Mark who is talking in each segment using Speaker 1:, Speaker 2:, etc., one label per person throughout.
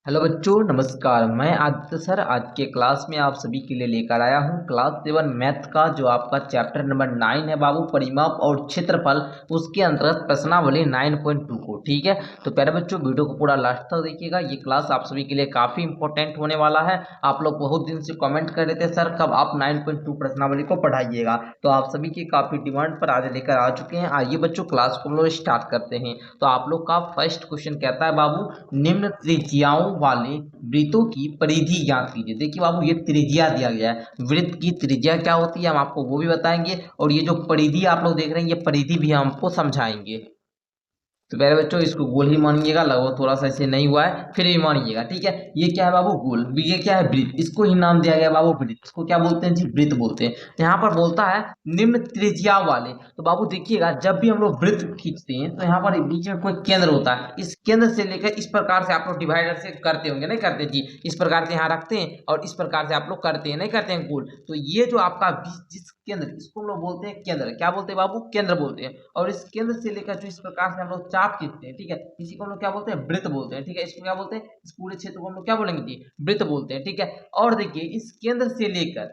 Speaker 1: Hello बच्चों, नमस्कार। मैं आदित्य सर आज के क्लास में आप सभी के लिए लेकर आया हूँ क्लास 7 मैथ का जो आपका चैप्टर नंबर 9 है बाबू, परिमाप और क्षेत्रफल। उसके अंतर्गत प्रश्नावली 9.2 को। ठीक है, तो प्यारे बच्चों वीडियो को पूरा लास्ट तक देखिएगा। ये क्लास आप सभी के लिए काफी इंपॉर्टेंट होने वाला है। आप लोग बहुत दिन से कमेंट कर रहे थे सर कब आप 9.2 प्रश्नावली को पढ़ाइएगा, तो आप सभी की काफी डिमांड पर आज लेकर आ चुके हैं। आइए बच्चों क्लास को हम लोग स्टार्ट करते हैं। तो आप लोग का फर्स्ट क्वेश्चन कहता है बाबू, निम्न त्रिज्याओं वाले वृत्तों की परिधि ज्ञात कीजिए। देखिए बाबू, ये त्रिज्या दिया गया है। वृत्त की त्रिज्या क्या होती है हम आपको वो भी बताएंगे, और ये जो परिधि आप लोग देख रहे हैं ये परिधि भी हम आपको समझाएंगे। तो मेरे बच्चों इसको गोल ही मानिएगा, लगभग थोड़ा सा इसे नहीं हुआ है फिर भी मानिएगा। ठीक है, ये क्या है बाबू, गोल। ये क्या है, वृत्त। इसको ही नाम दिया गया बाबू वृत्त। इसको क्या बोलते हैं जी, वृत्त बोलते हैं। तो यहाँ पर बोलता है निम्न त्रिज्या वाले। तो बाबू देखिएगा, जब भी हम लोग वृत्त खींचते हैं तो यहाँ पर बीच में कोई केंद्र होता है। इस केंद्र से लेकर इस प्रकार से आप लोग डिवाइडर से करते होंगे, नहीं करते जी? इस प्रकार से यहाँ रखते हैं और इस प्रकार से आप लोग करते हैं, नहीं करते हैं गोल। तो ये जो आपका जिस केंद्र, इसको हम लोग बोलते हैं केंद्र। क्या बोलते हैं बाबू, केंद्र बोलते हैं। और इस केंद्र से लेकर जो इस प्रकार से हम लोग चाप खींचते हैं, ठीक है, इसी को हम लोग क्या बोलते हैं, वृत्त बोलते हैं। ठीक है, इसको क्या बोलते हैं, इस पूरे क्षेत्र को हम लोग क्या बोलेंगे जी, वृत्त बोलते हैं। ठीक है, और देखिए इस केंद्र से लेकर,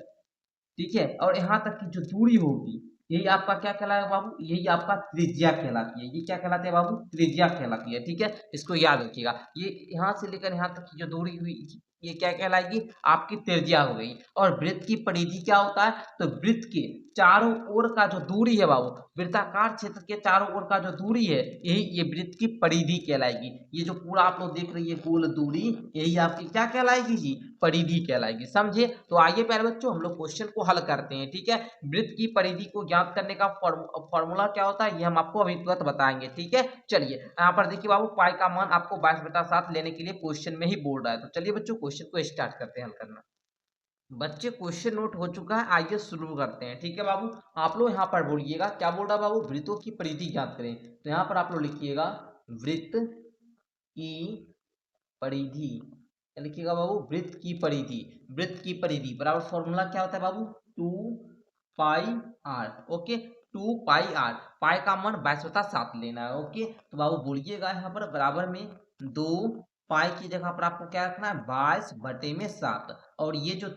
Speaker 1: ठीक है, और यहाँ तक की जो दूरी होगी, यही आपका क्या कहलाएगा बाबू, यही आपका त्रिज्या कहलाती है। ये क्या कहलाती है बाबू, त्रिज्या कहलाती है। ठीक है, इसको याद रखिएगा। ये यहाँ से लेकर यहाँ तक की जो दूरी हुई, ये क्या कहलाएगी, आपकी त्रिज्या हो गई। और वृत्त की परिधि क्या होता है, तो वृत्त के चारों ओर का जो दूरी है बाबू, वृत्ताकार क्षेत्र के चारों ओर का जो दूरी है, यही ये वृत्त की परिधि कहलाएगी। ये जो पूरा आप लोग देख रही है गोल दूरी, यही आपकी क्या कहलाएगी जी, परिधि कहलाएगी। समझे? तो आइए प्यारे बच्चों हम लोग क्वेश्चन को हल करते हैं। ठीक है, वृत्त की परिधि को ज्ञात करने का फॉर्मूला क्या होता है ये हम आपको अभी तुरंत बताएंगे। ठीक है, चलिए यहाँ पर देखिए बाबू, पाई का मान आपको 22/7 लेने के लिए क्वेश्चन में ही बोल रहा है। तो चलिए बच्चों क्वेश्चन को स्टार्ट करते हैं हल करना। बच्चे क्वेश्चन नोट हो चुका है, आइए शुरू करते हैं। ठीक है बाबू, आप लोग यहाँ पर बोलिएगा, क्या बोल रहा है बाबू, वृत्तों की परिधि ज्ञात करें। तो यहाँ पर आप लोग लिखिएगा वृत्त की परिधि। क्या लिखिएगा बाबू, वृत्त की परिधि। वृत्त की परिधि बराबर फॉर्मूला क्या होता है बाबू, 2 pi R. Okay, 2 pi R. Pi का मान 22/7 लेना है। ओके, तो बाबू बोलिएगा यहाँ पर बराबर में 2 पाई की जगह पर आपको क्या रखना है, 22/7। और ये जो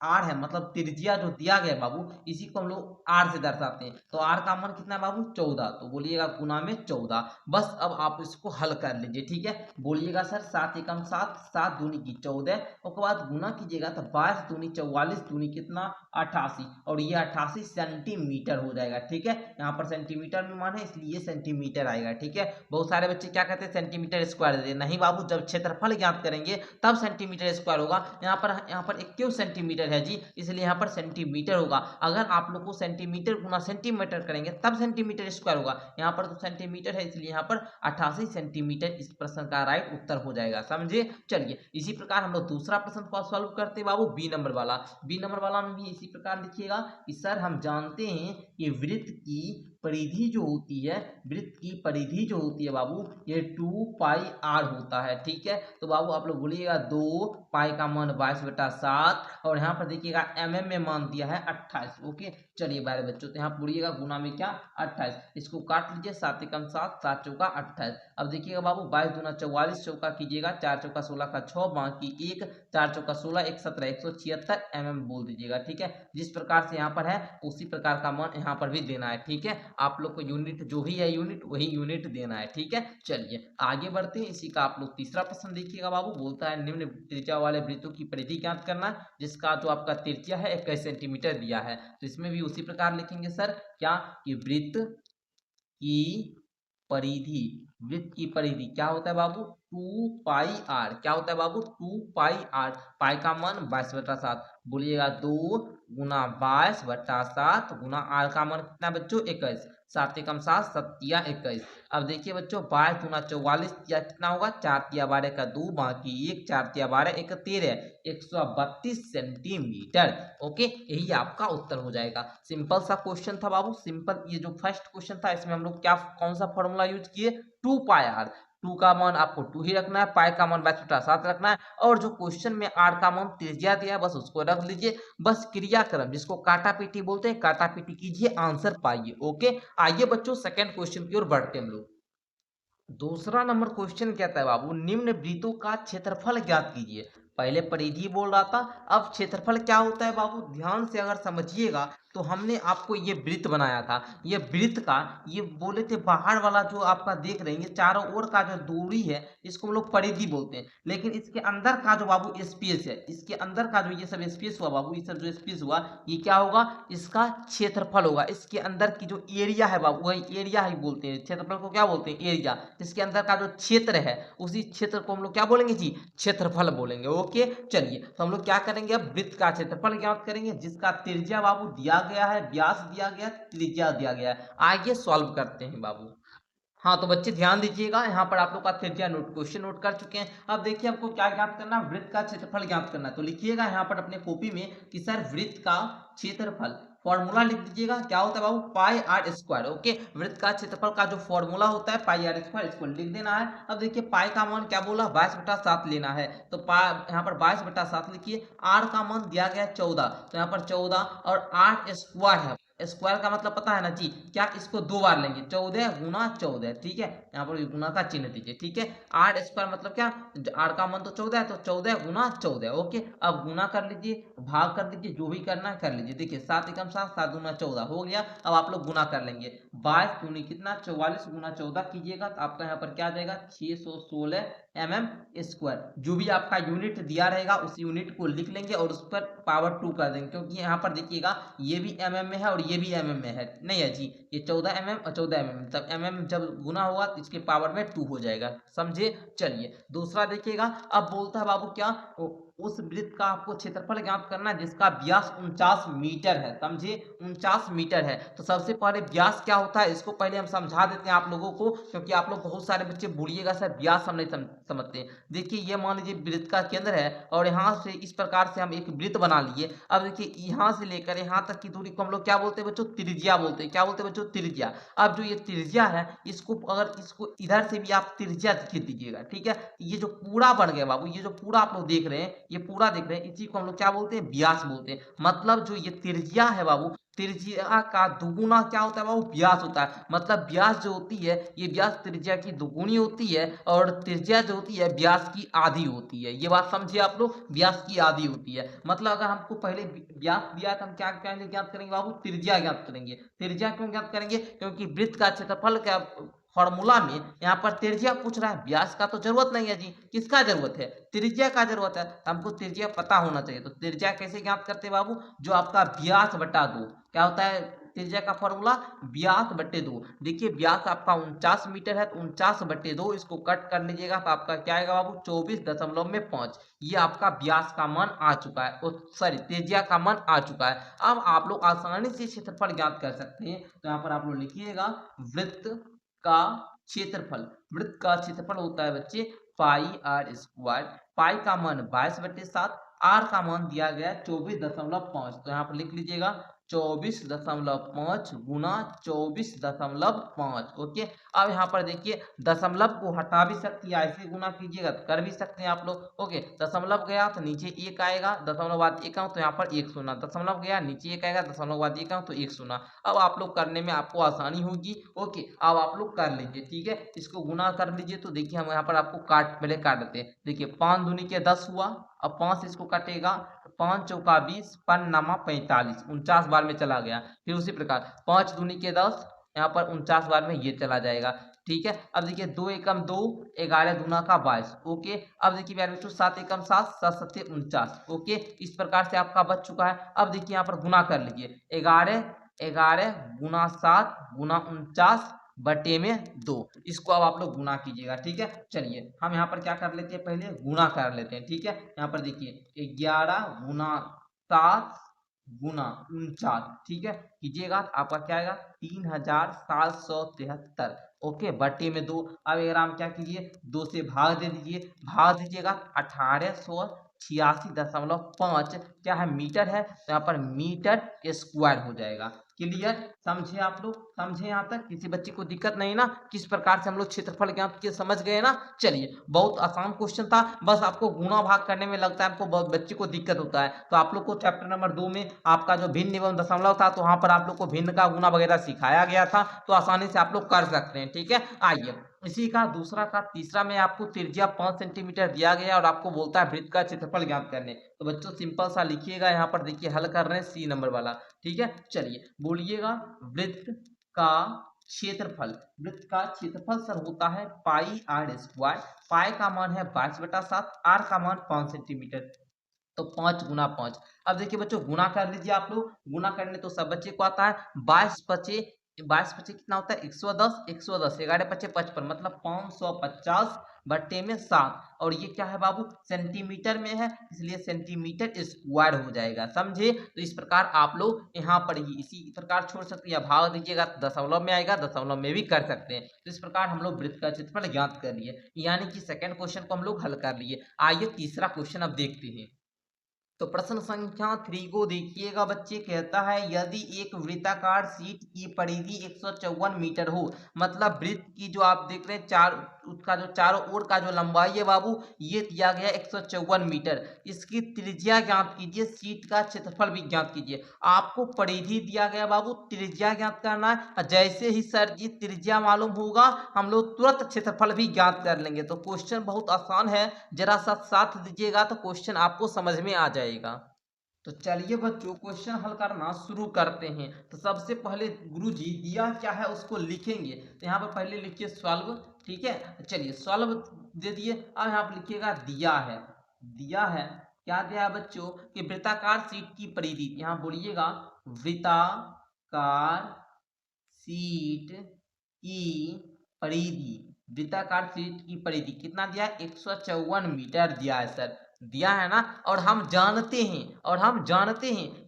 Speaker 1: आर है मतलब त्रिज्या जो दिया गया है बाबू, इसी को हम लोग आर से दर्शाते हैं। तो आर का मान कितना है बाबू, 14। तो बोलिएगा गुना में 14। बस अब आप इसको हल कर लीजिए। ठीक है, बोलिएगा सर 7 एकम 7, 7 दूनी की 14, उसके बाद गुना कीजिएगा तो 22 दूनी 44, दूनी कितना 88, और ये 88 सेंटीमीटर हो जाएगा। ठीक है, यहाँ पर सेंटीमीटर में मान है इसलिए सेंटीमीटर आएगा। ठीक है, बहुत सारे बच्चे क्या कहते हैं सेंटीमीटर स्क्वायर देते हैं। नहीं बाबू, जब क्षेत्रफल ज्ञात करेंगे तब सेंटीमीटर स्क्वायर होगा। यहाँ पर 21 सेंटीमीटर है जी, इसलिए यहाँ पर सेंटीमीटर होगा। अगर आप लोग को सेंटीमीटर गुना सेंटीमीटर करेंगे तब सेंटीमीटर स्क्वायर होगा। यहाँ पर तो सेंटीमीटर है इसलिए यहाँ पर 88 सेंटीमीटर इस प्रश्न का राइट उत्तर हो जाएगा। समझे? चलिए इसी प्रकार हम लोग दूसरा प्रश्न को सॉल्व करते हैं बाबू, बी नंबर वाला। बी नंबर वाला में भी इसी प्रकार लिखिएगा कि सर हम जानते हैं कि वृत्त की परिधि जो होती है, वृत्त की परिधि जो होती है बाबू, ये 2 पाई आर होता है। ठीक है, तो बाबू आप लोग बोलिएगा 2 पाई का मान 22/7, और यहाँ पर देखिएगा में मान दिया है 28। ओके, चलिए बारे बच्चों, तो यहाँ बोलिएगा गुना में क्या 28। इसको काट लीजिए, 7 एकम 7, 7 चौका 28। अब देखिएगा बाबू 22 दूना 44, चौका कीजिएगा 4 चौका 16 का 6, बाकी 1, 4 चौका 16, 1 17, 176 बोल दीजिएगा। ठीक है, जिस प्रकार से यहाँ पर है उसी प्रकार का मान यहाँ पर भी देना है। ठीक है, आप लोग को यूनिट जो भी है यूनिट वही यूनिट देना है। ठीक है, चलिए आगे बढ़ते हैं। इसी का आप लोग तीसरा प्रश्न देखिएगा बाबू, बोलता है निम्न त्रिज्या वाले वृत्तों की परिधि ज्ञात करना, जिसका जो आपका त्रिज्या है 21 सेंटीमीटर दिया है। तो इसमें भी उसी प्रकार लिखेंगे सर क्या, कि वृत्त की परिधि, वृत्त की परिधि क्या होता है बाबू, 2 पाई आर। क्या होता है बाबू, 2 पाई आर। पाई का मान 22/7, बोलिएगा 2 गुना 22/7 गुना आर का मान कितना बच्चों 21। 7 एकम 7, 7 तिया 21। अब देखिए बच्चों 22 दूना 44 या कितना होगा, 4 तिया 12 का 2, बाकी 1, 4 तिया 12 1 13, 132 सेंटीमीटर। ओके, यही आपका उत्तर हो जाएगा। सिंपल सा क्वेश्चन था बाबू, सिंपल। ये जो फर्स्ट क्वेश्चन था इसमें हम लोग क्या कौन सा फॉर्मूला यूज किए, 2 पाई आर। 2 का मान आपको 2 ही रखना है, पाई का मान 22/7 रखना है, और जो क्वेश्चन में आर का मान त्रिज्या दिया है बस उसको रख लीजिए। बस क्रियाक्रम जिसको काटा पीटी बोलते हैं, काटा पीटी कीजिए, आंसर पाइए। ओके, आइए बच्चों सेकंड क्वेश्चन की ओर बढ़ते हैं हम लोग। दूसरा नंबर क्वेश्चन कहता है बाबू, निम्न वृत्तों का क्षेत्रफल ज्ञात कीजिए। पहले परिधि बोल रहा था, अब क्षेत्रफल क्या होता है बाबू, ध्यान से अगर समझिएगा तो हमने आपको ये वृत्त बनाया था। ये वृत्त का, ये बोले थे बाहर वाला जो आपका देख रहे हैं, ये चारों ओर का जो दूरी है इसको हम लोग परिधि बोलते हैं। लेकिन इसके अंदर का जो बाबू स्पेस है, इसके अंदर का जो ये सब स्पेस हुआ बाबू, ये सब जो स्पेस हुआ, ये क्या होगा, इसका क्षेत्रफल होगा। इसके अंदर की जो एरिया है बाबू, वही एरिया ही बोलते हैं। क्षेत्रफल को क्या बोलते हैं, एरिया। इसके अंदर का जो क्षेत्र है, उसी क्षेत्र को हम लोग क्या बोलेंगे जी, क्षेत्रफल बोलेंगे। ओके, चलिए तो हम लोग क्या करेंगे, अब वृत्त का क्षेत्रफल ज्ञात करेंगे, जिसका त्रिज्या बाबू दिया गया है, व्यास दिया गया, त्रिज्या दिया गया है। आइए सॉल्व करते हैं बाबू। हाँ तो बच्चे ध्यान दीजिएगा, यहाँ पर आप लोग का त्रिज्या नोट, क्वेश्चन नोट कर चुके हैं। अब देखिए हमको क्या ज्ञात करना है, वृत्त का क्षेत्रफल ज्ञात करना है। तो लिखिएगा यहाँ पर अपने कॉपी में कि सर वृत्त का क्षेत्रफल, फॉर्मूला लिख दीजिएगा, क्या होता है बाबू, पाई आर स्क्वायर। ओके, वृत्त का क्षेत्रफल का जो फॉर्मूला होता है पाई आर स्क्वायर, इसको लिख देना है। अब देखिए पाई का मान क्या बोला, 22/7 लेना है। तो यहाँ पर 22/7 लिखिए। आर का मान दिया गया 14, तो यहाँ पर 14 और 8 स्क्वायर है। स्क्वायर का मतलब पता है ना जी, क्या, इसको दो बार लेंगे, 14 × 14, ठीक है। यहाँ पर गुना का चिन्ह दीजिए, ठीक है। आर स्क्वायर मतलब क्या, आर का मान तो 14 है, तो 14 × 14। ओके, अब गुना कर लीजिए, भाग कर दीजिए, जो भी करना है कर लीजिए। देखिए 7 एकम 7, 7 दूना 14 हो गया। अब आप लोग गुना कर लेंगे, 22 दूनी कितना, 44 × 14 कीजिएगा तो आपका यहाँ पर क्या आ जाएगा, 616 mm²। जो भी आपका यूनिट दिया रहेगा उस यूनिट को लिख लेंगे और उस पर पावर 2 कर देंगे, क्योंकि यहाँ पर देखिएगा ये भी mm में है और ये भी mm में है, नहीं है जी, ये 14 mm और 14 mm, तब mm जब गुना होगा तो इसके पावर में 2 हो जाएगा, समझे। चलिए दूसरा देखिएगा, अब बोलता है बाबू क्या, उस वृत्त का आपको क्षेत्रफल ज्ञात करना है जिसका व्यास 49 मीटर है, समझे, 49 मीटर है। तो सबसे पहले व्यास क्या होता है, इसको पहले हम समझा देते हैं आप लोगों को, क्योंकि आप लोग बहुत सारे बच्चे बोलिएगा सर व्यास हम नहीं समझते। देखिए ये मान लीजिए वृत्त का केंद्र है और यहाँ से इस प्रकार से हम एक वृत्त बना लिए। अब देखिए यहाँ से लेकर यहाँ तक की दूरी को हम लोग क्या बोलते हैं बच्चों, त्रिज्या बोलते हैं। क्या बोलते हैं बच्चों, त्रिज्या। अब जो ये त्रिज्या है, इसको अगर इसको इधर से भी आप त्रिज्या खींच दीजिएगा, ठीक है। ये जो पूरा बन गया बाबू, ये जो पूरा आप लोग देख रहे हैं, ये पूरा देख रहे हैं, इसी को हम लोग क्या बोलते हैं, व्यास बोलते हैं। मतलब जो ये त्रिज्या है बाबू, त्रिज्या का दुगुना क्या होता है बाबू, व्यास होता है। मतलब व्यास जो होती है, ये व्यास त्रिज्या की दुगुनी होती है और त्रिज्या जो होती है व्यास की आधी होती है। ये बात समझिए आप लोग, व्यास की आधी होती है। मतलब अगर हमको पहले व्यास दिया तो हम क्या करेंगे, ज्ञात करेंगे बाबू, त्रिज्या ज्ञात करेंगे। त्रिज्या क्यों ज्ञात करेंगे, क्योंकि वृत्त का क्षेत्रफल का फॉर्मूला में यहाँ पर त्रिज्या पूछ रहा है, व्यास का तो जरूरत नहीं है जी। किसका जरूरत है, त्रिज्या का जरूरत है। हमको त्रिज्या पता होना चाहिए। तो त्रिज्या कैसे ज्ञात करते हैं बाबू, जो आपका व्यास बटा 2, क्या होता है त्रिज्या का फॉर्मूला, व्यास बटे 2। देखिए व्यास आपका 49 मीटर है, तो 49/2 इसको कट कर लीजिएगा तो आपका क्या आएगा बाबू, 24.5। ये आपका व्यास का मान आ चुका है, सॉरी त्रिज्या का मान आ चुका है। अब आप लोग आसानी से क्षेत्रफल ज्ञात कर सकते हैं। तो यहाँ पर आप लोग लिखिएगा वृत्त का क्षेत्रफल, वृत्त का क्षेत्रफल होता है बच्चे पाई आर स्क्वायर। पाई का मान 22/7, आर का मान दिया गया 24.5। तो यहाँ पर लिख लीजिएगा 24.5 गुना 24.5। ओके, अब यहाँ पर देखिए दशमलव को हटा भी सकती है, ऐसे गुना कीजिएगा तो कर भी सकते हैं आप लोग। ओके, दशमलव गया तो नीचे 1 आएगा, दशमलव बाद 1 तो यहाँ पर 1 शून्य, दशमलव गया नीचे 1 आएगा, दशमलव बाद 1 तो 1 शून्य। अब आप लोग करने में आपको आसानी होगी। ओके, अब आप लोग कर लीजिए, ठीक है, इसको गुना कर लीजिए। तो देखिए हम यहाँ पर आपको पहले काट देते हैं। देखिए 5 दूनी के 10 हुआ, अब 5 इसको काटेगा, 5 चौका 20, 5 नामा 45, 49 बार में चला गया। फिर उसी प्रकार 5 दूनी के 10, यहाँ पर 49 बार में ये चला जाएगा, ठीक है। अब देखिए 2 एकम 2, 11 दूना का 22। ओके, अब देखिए प्यारे बच्चों 7 एकम 7, 7 सत्ते 49। ओके, इस प्रकार से आपका बच चुका है। अब देखिए यहाँ पर गुना कर लीजिए, 11 गुना 7 गुना 49 बटे में 2। इसको अब आप लोग गुना कीजिएगा, ठीक है। चलिए हम यहाँ पर क्या कर लेते हैं, पहले गुना कर लेते हैं, ठीक है। यहाँ पर देखिए 11 गुना 7 गुना 49, ठीक है, कीजिएगा तो आपका क्या आएगा 3773। ओके, बटे में 2। अब अगर आप क्या कीजिए, 2 से भाग दे दीजिए, भाग दीजिएगा 1886.5 क्या है, मीटर है, तो यहाँ पर मीटर स्क्वायर हो जाएगा। क्लियर, समझे आप लोग, समझे यहाँ तक, किसी बच्चे को दिक्कत नहीं ना, किस प्रकार से हम लोग क्षेत्रफल ज्ञात किए, समझ गए ना। चलिए बहुत आसान क्वेश्चन था, बस आपको गुणा भाग करने में लगता है आपको बहुत बच्चे को दिक्कत होता है। तो आप लोग को चैप्टर नंबर 2 में आपका जो भिन्न एवं दशमलव था, तो वहां पर आप लोग को भिन्न का गुना वगैरह सिखाया गया था, तो आसानी से आप लोग कर सकते हैं, ठीक है। आइए इसी का दूसरा का तीसरा में आपको त्रिज्या 5 सेंटीमीटर दिया गया और आपको बोलता है वृत्त का क्षेत्रफल ज्ञात करने। तो बच्चों सिंपल सा लिखिएगा, यहाँ पर देखिए हल कर रहे हैं सी नंबर वाला। ठीक है, चलिए बोलिएगा वृत्त का क्षेत्रफल। वृत्त का क्षेत्रफल सर होता है पाई आर स्क्वायर। पाई का मान है 22/7, आर का मान 5 सेंटीमीटर, तो 5 गुना 5। अब देखिए बच्चों गुना कर लीजिए आप लोग। गुना करने तो सब बच्चे को आता है। 22 पचे कितना होता है 110, 110 11 पचे 55, मतलब 550 बट्टे में 7। और ये क्या है बाबू, सेंटीमीटर में है, इसलिए सेंटीमीटर स्क्वायर हो जाएगा, समझे। तो इस प्रकार आप लोग यहाँ पर ही इसी प्रकार छोड़ सकते हैं, या भाग दीजिएगा तो दशमलव में आएगा, दशमलव में भी कर सकते हैं। तो इस प्रकार हम लोग वृत्त का क्षेत्रफल ज्ञात कर लिए, यानी कि सेकंड क्वेश्चन को हम लोग हल कर लिए। आइए तीसरा क्वेश्चन अब देखते हैं। तो प्रश्न संख्या 3 को देखिएगा बच्चे, कहता है यदि एक वृत्ताकार शीट की परिधि 154 मीटर हो, मतलब वृत्त की जो आप देख रहे हैं उसका जो चारों ओर का जो लंबाई है बाबू, ये दिया गया 154 मीटर। इसकी त्रिज्या ज्ञात कीजिए, शीट का क्षेत्रफल भी ज्ञात कीजिए। आपको परिधि दिया गया बाबू, त्रिज्या ज्ञात करना है। जैसे ही सर जी त्रिज्या मालूम होगा हम लोग तुरंत क्षेत्रफल भी ज्ञात कर लेंगे। तो क्वेश्चन बहुत आसान है, जरा सा साथ दीजिएगा तो क्वेश्चन आपको समझ में आ जाएगा। तो चलिए बच्चों क्वेश्चन हल करना शुरू करते हैं। तो सबसे पहले गुरुजी दिया क्या है उसको लिखेंगे। तो यहाँ पर पहले लिखिए सॉल्व। ठीक है, चलिए सॉल्व दे दिए। अब यहाँ पर लिखिएगा दिया है। दिया है क्या दिया है बच्चों, कि वृत्ताकार शीट की परिधि, यहाँ बोलिएगा वृत्ताकार शीट की परिधि। वृत्ताकार शीट की परिधि कितना दिया है, 154 मीटर दिया है सर, दिया है ना। और हम जानते हैं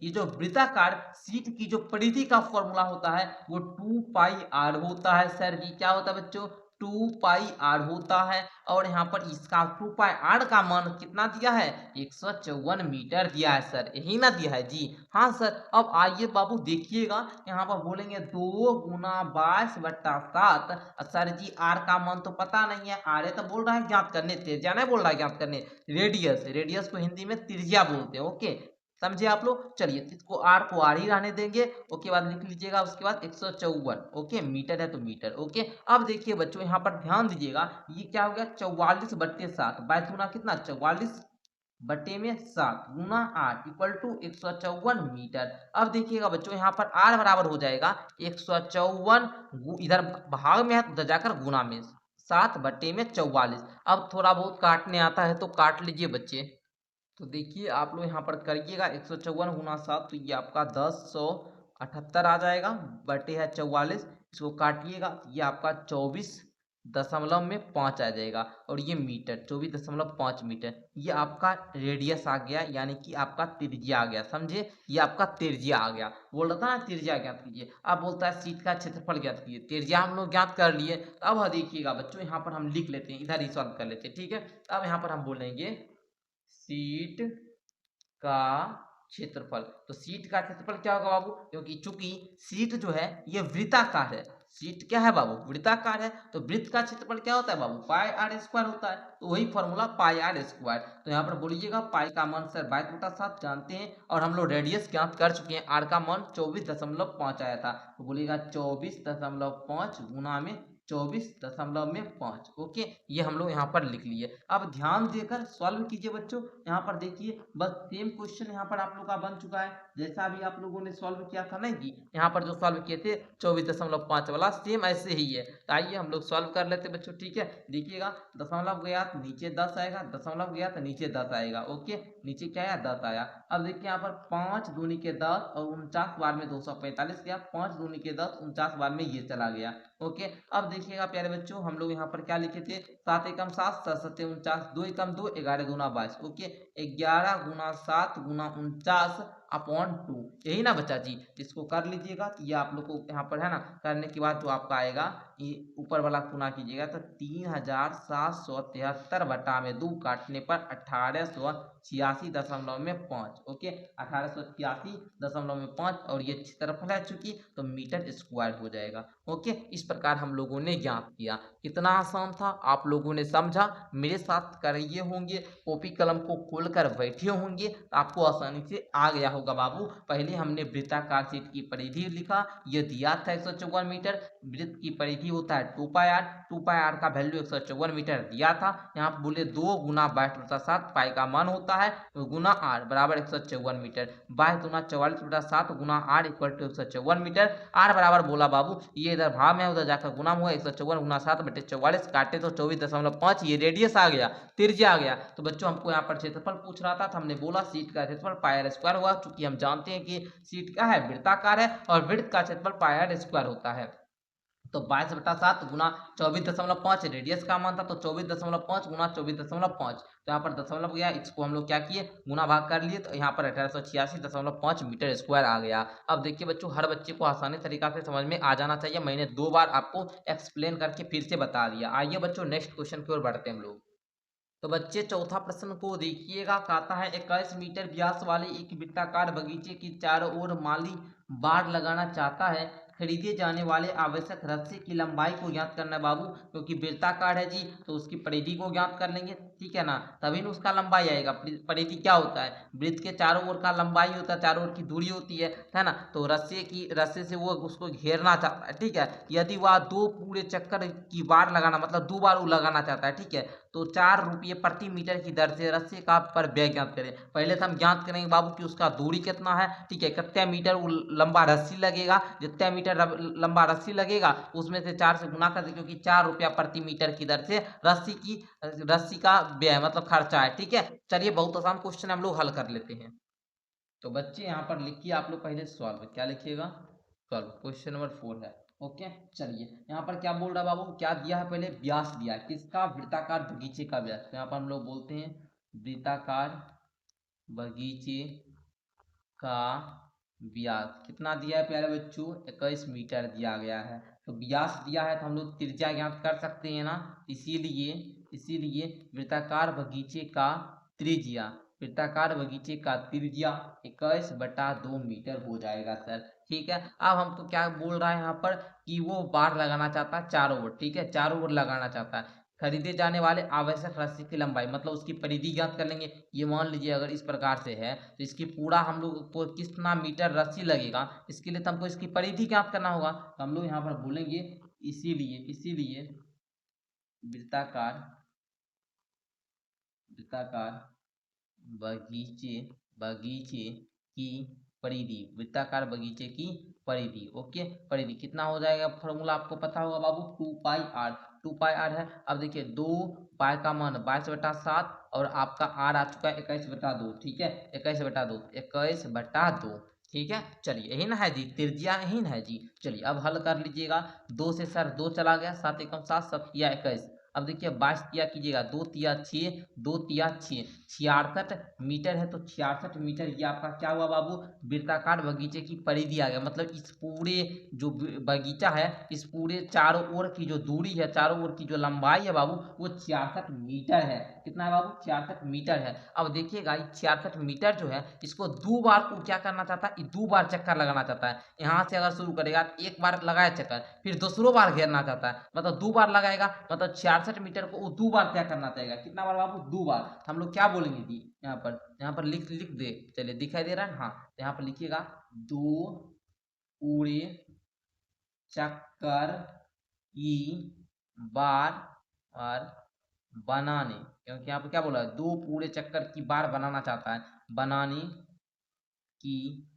Speaker 1: ये जो वृत्ताकार शीट की जो परिधि का फॉर्मूला होता है वो 2 पाई आर होता है सर जी। क्या होता है बच्चों, 2 पाई आर होता है। और यहाँ पर इसका 2 पाई आर का मान कितना दिया है, 154 मीटर दिया है सर, यही ना दिया है जी। हाँ सर, अब आइए बाबू देखिएगा, यहाँ पर बोलेंगे 2 गुना 22/7। सर जी आर का मान तो पता नहीं है, आर तो बोल रहा है ज्ञात करने, त्रिज्या नहीं बोल रहा है ज्ञात करने, रेडियस। रेडियस को हिंदी में त्रिज्या बोलते हैं, ओके समझे आप लोग। चलिए इसको आर को आर ही रहने देंगे, ओके बाद लिख लीजिएगा। उसके बाद 154, ओके मीटर है तो मीटर, ओके। अब देखिए बच्चों यहाँ पर ध्यान दीजिएगा, ये क्या हो गया 44/7, 22 गुना कितना 44 बटे में 7 गुना 8 इक्वल टू 154 मीटर। अब देखिएगा बच्चों यहाँ पर आर बराबर हो जाएगा 154, इधर भाग में है तो जाकर गुना में 7/44। अब थोड़ा बहुत काटने आता है तो काट लीजिए बच्चे। तो देखिए आप लोग यहाँ पर करिएगा 154 गुना 7, तो ये आपका 1078 आ जाएगा, बटे है 44, इसको काटिएगा तो ये आपका 24.5 आ जाएगा। और ये मीटर 24.5 मीटर, ये आपका रेडियस आ गया, यानी कि आपका त्रिज्या आ गया, समझे। ये आपका त्रिज्या आ गया, बोल रहा था ना त्रिज्या ज्ञात कीजिए। अब बोलता है शीट का क्षेत्रफल ज्ञात कीजिए, त्रिज्या हम लोग ज्ञात कर लिए। अब देखिएगा बच्चों यहाँ पर हम लिख लेते हैं, इधर ही सॉल्व कर लेते हैं, ठीक है। अब यहाँ पर हम बोलेंगे शीट का क्षेत्रफल। तो शीट का क्षेत्रफल क्या होगा बाबू, क्योंकि चूंकि शीट जो है ये वृत्ताकार है, शीट क्या है बाबू वृत्ताकार है, तो वृत्त का क्षेत्रफल क्या होता है बाबू पाई आर स्क्वायर होता है। तो वही फॉर्मूला पाई आर स्क्वायर। तो यहाँ पर बोलिएगा पाई का मान सर 22/7 जानते हैं, और हम लोग रेडियस ज्ञात कर चुके हैं, आर का मान 24.5 आया था। तो बोलिएगा 24.5 गुना में 24.5, ओके ये हम लोग यहाँ पर लिख लिए। अब ध्यान देकर सॉल्व कीजिए बच्चों। यहाँ पर देखिए बस सेम क्वेश्चन यहाँ पर आप लोग का बन चुका है, जैसा अभी आप लोगों ने सॉल्व किया था ना जी, यहाँ पर जो सॉल्व किए थे 24.5 वाला सेम ऐसे ही है। तो आइए हम लोग सॉल्व कर लेते बच्चों, ठीक है। देखिएगा दशमलव गया तो नीचे 10 आएगा, दशमलव गया तो नीचे 10 आएगा, ओके नीचे क्या आया 10 आया। अब देखिए यहाँ पर 5 दूनी के 10 और 49 बार में 245 गया, 5 दूनी के 10 49 बार में ये चला गया, ओके। अब देखिएगा प्यारे बच्चों हम लोग यहाँ पर क्या लिखे थे, 7 एकम 7, 7 सत्ते 49, 2 एकम 2, 11 दूना 22, ओके 11 गुना 7 गुना 49/2, यही ना बच्चा जी। इसको कर लीजिएगा, ये आप लोग को यहाँ पर है ना, करने के बाद जो आपका आएगा ये ऊपर वाला गुना कीजिएगा तो 3773 बटा में 2 काटने पर 1886.5, ओके 1886.5, और ये क्षेत्रफल है चूंकि तो मीटर स्क्वायर हो जाएगा, ओके। इस प्रकार हम लोगों ने ज्ञात किया, कितना आसान था, आप लोगों ने समझा, मेरे साथ करिए होंगे, कॉपी कलम को खोलकर बैठे होंगे तो आपको आसानी से आ गया होगा। होगा बाबू, पहले हमने वृत्ताकार शीट की परिधि लिखा, ये दिया था 154 मीटर। वृत्त की परिधि होता है 2πr, 2πr का वैल्यू 154 मीटर दिया था। यहाँ पे बोले 2 गुना 22/7 पाई का मान होता है तो गुना r बराबर 154 मीटर, 22×44/7 गुना r equal to 154 metre. r बराबर बोला बाबू, ये इधर भाग में उधर जाकर गुना हुआ, 154 गुना 7/44 काटे तो 24.5, ये रेडियस आ गया, त्रिज्या आ गया। तो बच्चों हमको यहाँ पर क्षेत्रफल पूछ रहा था तो हमने बोला शीट का क्षेत्रफल पाई r स्क्वायर हुआ, चूंकि हम जानते हैं कि शीट क्या है, वृत्ताकार है और वृत्त का क्षेत्रफल पाई r स्क्वायर होता है। तो 22/7 गुना 24.5 रेडियस का मान था, तो 24.5 गुना 24.5, तो यहाँ पर दशमलव गया, इसको हम लोग क्या किए, गुना भाग कर लिए, तो यहाँ पर 1886.5 मीटर स्क्वायर आ गया। अब देखिए बच्चों, हर बच्चे को आसानी तरीका से समझ में आ जाना चाहिए, मैंने 2 बार आपको एक्सप्लेन करके फिर से बता दिया। आइए बच्चों नेक्स्ट क्वेश्चन की ओर बढ़ते हैं हम लोग। तो बच्चे चौथा प्रश्न को देखिएगा, कहता है 21 मीटर व्यास वाले एक वृत्ताकार बगीचे की चारों ओर माली बाड़ लगाना चाहता है, खरीदे जाने वाले आवश्यक रस्सी की लंबाई को ज्ञात करना है बाबू, क्योंकि वृत्ताकार है जी तो उसकी परिधि को ज्ञात कर लेंगे, ठीक है ना, तभी ना उसका लंबाई आएगा। परिधि क्या होता है, वृत्त के चारों ओर का लंबाई होता है, चारों ओर की दूरी होती है ना, तो रस्सी से वो उसको घेरना चाहता है, ठीक है। यदि वह 2 पूरे चक्कर की बाड़ लगाना, मतलब 2 बार वो लगाना चाहता है, ठीक है, तो 4 रुपये प्रति मीटर की दर से रस्सी का पर व्यय ज्ञात करें। पहले तो हम ज्ञात करेंगे बाबू कि उसका दूरी कितना है, ठीक है, कितने मीटर वो लंबा रस्सी लगेगा, जितने मीटर लंबा रस्सी लगेगा उसमें से 4 से गुना कर दे, क्योंकि 4 रुपया प्रति मीटर की दर से रस्सी का व्यय मतलब खर्चा है, ठीक है। चलिए बहुत आसान क्वेश्चन हम लोग हल कर लेते हैं। तो बच्चे यहाँ पर लिखिए आप लोग पहले सॉल्व, क्या लिखिएगा, सॉल्व क्वेश्चन नंबर 4 है। ओके चलिए, यहाँ पर क्या बोल रहा है बाबू, क्या दिया है, पहले व्यास दिया है किसका, वृत्ताकार बगीचे का व्यास। तो यहाँ पर हम लोग बोलते हैं वृत्ताकार बगीचे का व्यास कितना दिया है प्यारे बच्चों, 21 मीटर दिया गया है। तो व्यास दिया है तो हम लोग त्रिज्या ज्ञात कर सकते हैं ना, इसीलिए वृत्ताकार बगीचे का त्रिज्या, वृत्ताकार बगीचे का त्रिज्या 21/2 मीटर हो जाएगा सर, ठीक है। अब हमको क्या बोल रहा है यहाँ पर कि वो बाड़ लगाना चाहता है चारों ओर, ठीक है, चारों ओर लगाना चाहता है, खरीदे जाने वाले आवश्यक रस्सी की लंबाई मतलब उसकी परिधि ज्ञात कर लेंगे। ये मान लीजिए अगर इस प्रकार से है तो इसकी पूरा हम लोग को कितना मीटर रस्सी लगेगा, इसके लिए तो हमको इसकी परिधि ज्ञात करना होगा। तो हम लोग यहाँ पर बोलेंगे इसीलिए वृत्ताकार बगीचे बगीचे की परिधि, वृत्ताकार बगीचे की परिधि, ओके, परिधि कितना हो जाएगा, फॉर्मूला आपको पता होगा बाबू, 2πr, 2πr है। अब देखिए 2 पाई का मान 22/7 और आपका r आ चुका है 21/2, ठीक है, 21/2, ठीक है। चलिए यही ना है जी, त्रिज्या यही ना है जी। चलिए अब हल कर लीजिएगा, 2 से सर 2 चला गया, 7 एकम 7, 7 तिया 21। अब देखिए 22 तिया कीजिएगा, 2 तिया 6, 2 तिया 6, 66 मीटर है, तो 66 मीटर ये आपका क्या हुआ बाबू, वृत्ताकार बगीचे की परिधि आ गया। मतलब इस पूरे जो बगीचा है, इस पूरे चारों ओर की जो दूरी है, चारों ओर की जो लंबाई है बाबू, वो 66 मीटर है। कितना है बाबू, 66 मीटर है। अब देखिएगा 66 मीटर जो है इसको 2 बार को क्या करना चाहता है, 2 बार चक्कर लगाना चाहता है। यहाँ से अगर शुरू करेगा, एक बार लगाया चक्कर, फिर दूसरों बार घेरना चाहता है, मतलब 2 बार लगाएगा, मतलब 66 मीटर को वो 2 बार क्या करना चाहेगा, कितना बार बाबू, 2 बार। हम लोग क्या बोलेंगे जी, यहाँ पर लिख दे, चलिए दिखाई दे रहा है, हाँ, यहाँ पर लिखिएगा 2 पूरे चक्कर की बार और बनाने, क्योंकि यहाँ पर क्या बोला है, 2 पूरे चक्कर की बार बनाना चाहता है, बनाने की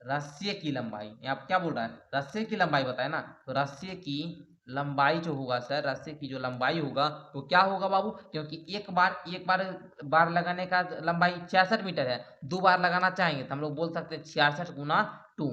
Speaker 1: रस्सी की लंबाई, यहाँ पर क्या बोल रहा है, रस्सी की लंबाई बताए ना, तो रस्सी की लंबाई जो होगा सर, रस्सी की जो लंबाई होगा वो क्या होगा बाबू, क्योंकि एक बार लगाने का लंबाई 66 मीटर है, 2 बार लगाना चाहेंगे तो हम लोग बोल सकते हैं 66 गुना 2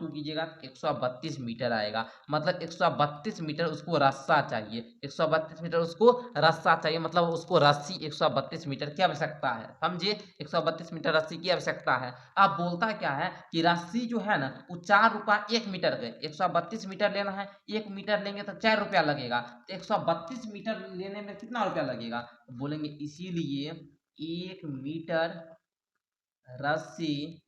Speaker 1: कीजिएगा 132 मीटर आएगा। मतलब 132 मीटर उसको रस्सा चाहिए, 132 मीटर उसको रस्सा चाहिए, मतलब उसको रस्सी 132 मीटर की आवश्यकता है, समझिए, 132 मीटर रस्सी की आवश्यकता है। अब बोलता क्या है कि रस्सी जो है ना वो 4 रुपया 1 मीटर के, 132 मीटर लेना है, 1 मीटर लेंगे तो 4 रुपया लगेगा, तो 132 मीटर लेने में कितना रुपया लगेगा, तो बोलेंगे इसीलिए 1 मीटर रस्सी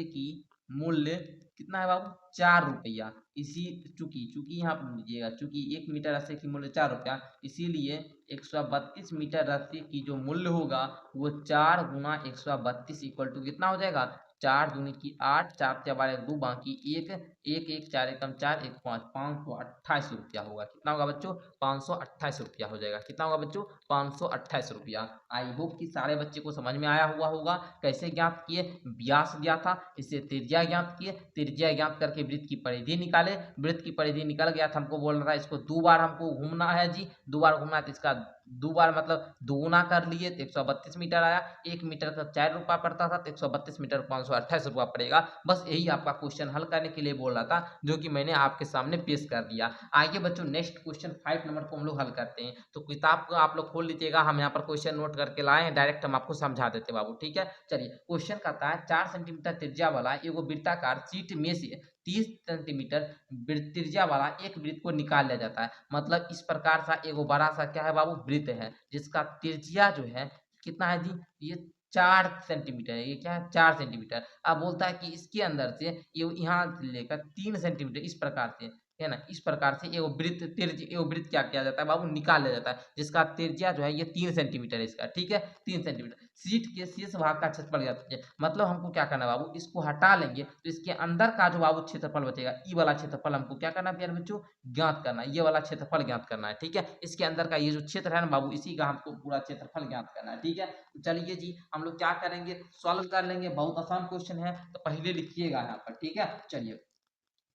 Speaker 1: की मूल्य कितना है बाबू, 4 रुपया। इसी चूंकि चूंकि यहाँ पर लीजिएगा, चूंकि 1 मीटर रस्सी की मूल्य 4 रुपया, इसीलिए 132 मीटर रस्सी की जो मूल्य होगा वो 4 × 132 इक्वल टू कितना हो जाएगा, 4 दूनी की 8, 4×4 = 2, बाकी एक, एक एक, 4 × 1 = 4, 1 5, 528 रुपया होगा। कितना होगा बच्चों, 528 रुपया हो जाएगा। कितना होगा बच्चों, 528 रुपया। आई होप कि सारे बच्चे को समझ में आया हुआ होगा। कैसे ज्ञात किए, व्यास दिया था, इससे त्रिज्या ज्ञात किए, त्रिज्या ज्ञात करके वृत्त की परिधि निकाले, वृत्त की परिधि निकल गया था, हमको बोल रहा था इसको 2 बार हमको घूमना है जी, 2 बार घूमना है, तो इसका 2 बार मतलब दुगुना कर लिए तो 132 मीटर आया। 1 मीटर का 4 रुपया पड़ता था, तो 132 मीटर 528 रुपया पड़ेगा। बस यही आपका क्वेश्चन हल करने के लिए बोल रहा था, जो कि मैंने आपके सामने पेश कर दिया। आइए बच्चों नेक्स्ट क्वेश्चन 5 नंबर को हम लोग हल करते हैं। तो किताब को आप लोग खोल लीजिएगा, हम यहाँ पर क्वेश्चन नोट करके लाए हैं, डायरेक्ट हम आपको समझा देते बाबू, ठीक है। चलिए क्वेश्चन कहता है 4 सेंटीमीटर त्रिज्या वाला एगो वृत्ताकार शीट में से 30 सेंटीमीटर त्रिज्या वाला एक वृत्त को निकाल लिया जाता है। मतलब इस प्रकार सा एगो बड़ा सा क्या है बाबू, वृत्त है, जिसका त्रिज्या जो है कितना है जी, ये 4 सेंटीमीटर है। ये क्या है, 4 सेंटीमीटर। अब बोलता है कि इसके अंदर से ये यहाँ से लेकर 3 सेंटीमीटर इस प्रकार से है ना, इस प्रकार से एगो वृत्त क्या किया जाता है बाबू, निकाल लिया जाता है, जिसका त्रिज्या जो है ये 3 सेंटीमीटर है इसका, ठीक है, 3 सेंटीमीटर। शीट के शीर्ष भाग का क्षेत्रफल ज्ञात कीजिए। मतलब हमको क्या करना है बाबू, इसको हटा लेंगे तो इसके अंदर का जो बाबू क्षेत्रफल बचेगा, ई वाला क्षेत्रफल हमको क्या करना है प्यारे बच्चों, ज्ञात करना है, ये वाला क्षेत्रफल ज्ञात करना है, ठीक है। इसके अंदर का ये जो क्षेत्र है ना बाबू, इसी का हमको पूरा क्षेत्रफल ज्ञात करना है, ठीक है। तो चलिए जी हम लोग क्या करेंगे, सॉल्व कर लेंगे, बहुत आसान क्वेश्चन है, तो पहले लिखिएगा यहाँ पर, ठीक है। चलिए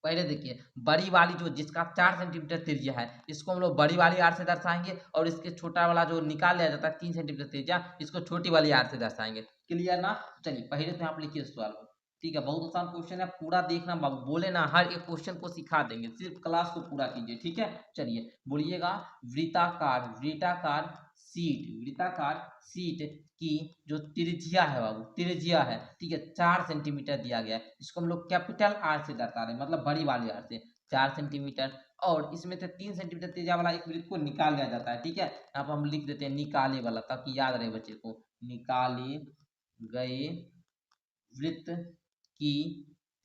Speaker 1: पहले देखिए, बड़ी वाली जो जिसका 4 सेंटीमीटर त्रिज्या है, इसको हम लोग बड़ी वाली आर से दर्शाएंगे, और इसके छोटा वाला जो निकाल लिया जाता है 3 सेंटीमीटर त्रिज्या, इसको छोटी वाली आर से दर्शाएंगे। क्लियर ना। चलिए पहले तो यहाँ पर लिखिए सवाल, ठीक है, बहुत आसान क्वेश्चन है, पूरा देखना बाबू, बोले ना हर एक क्वेश्चन को सिखा देंगे, सिर्फ क्लास को पूरा कीजिए, ठीक है। चलिए बोलिएगा, वृत्ताकार वृत्ताकार सीट की जो त्रिज्या है बाबू, त्रिज्या है, ठीक है, 4 सेंटीमीटर दिया गया है, इसको हम लोग कैपिटल आर से दर्शा रहे हैं, मतलब बड़ी वाली आर से 4 सेंटीमीटर, और इसमें से 3 सेंटीमीटर त्रिज्या वाला एक वृत्त को निकाल लिया जाता है, ठीक है। यहाँ पर हम लिख देते हैं निकाले वाला, ताकि याद रहे बच्चे को, निकाले गए वृत्त की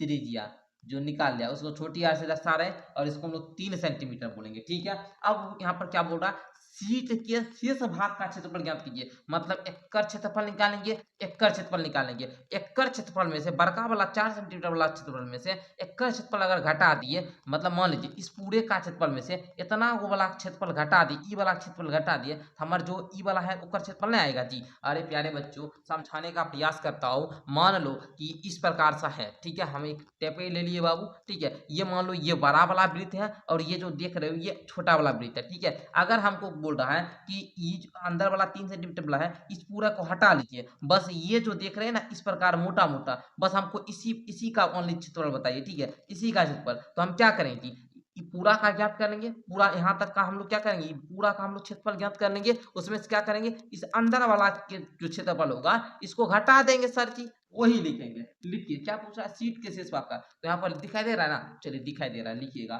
Speaker 1: त्रिज्या जो निकाल लिया उसको छोटी आर से दर्शा रहे हैं, और इसको हम लोग 3 सेंटीमीटर बोलेंगे, ठीक है। अब यहाँ पर क्या बोल रहा है, शीट के शेष भाग का क्षेत्रफल ज्ञात कीजिए। मतलब एकड़ क्षेत्रफल निकालेंगे, एकड़ क्षेत्रफल निकालेंगे, एकड़ क्षेत्रफल में से बड़का वाला 4 सेंटीमीटर वाला क्षेत्रफल में से एकड़ क्षेत्रफल अगर घटा दिए, मतलब मान लीजिए इस पूरे का क्षेत्रफल में से इतना वो वाला क्षेत्रफल घटा दिए, ई वाला क्षेत्रफल घटा दिए, हमारा जो ई वाला है उसका क्षेत्रफल नहीं आएगा जी। अरे प्यारे बच्चों समझाने का प्रयास करता हूँ, मान लो कि इस प्रकार सा है, ठीक है, हम एक टेपे ले लिए बाबू, ठीक है, ये मान लो ये बड़ा वाला वृत्त है, और ये जो देख रहे हो ये छोटा वाला वृत्त है, ठीक है। अगर हमको बोल रहा है कि ये जो अंदर वाला 3 सेंटीमीटर वाला है, इस पूरा को हटा लीजिए, बस ये जो देख रहे हैं ना इस प्रकार मोटा मोटा, बस हमको इसी इसी का ओनली क्षेत्रफल बताइए, ठीक है, इसी का क्षेत्रफल। तो हम क्या करेंगे कि ये पूरा का ज्ञात करेंगे, पूरा यहाँ तक का हम लोग क्या करेंगे, पूरा का हम लोग क्षेत्रफल ज्ञात कर लेंगे, उसमें से क्या करेंगे, इस अंदर वाला के जो क्षेत्रफल होगा इसको घटा देंगे सर जी, वही लिखेंगे। लिखिए क्या पूछा है, सीट के शेष भाग का, तो यहाँ पर दिखाई दे रहा है ना, चलिए दिखाई दे रहा है, लिखिएगा,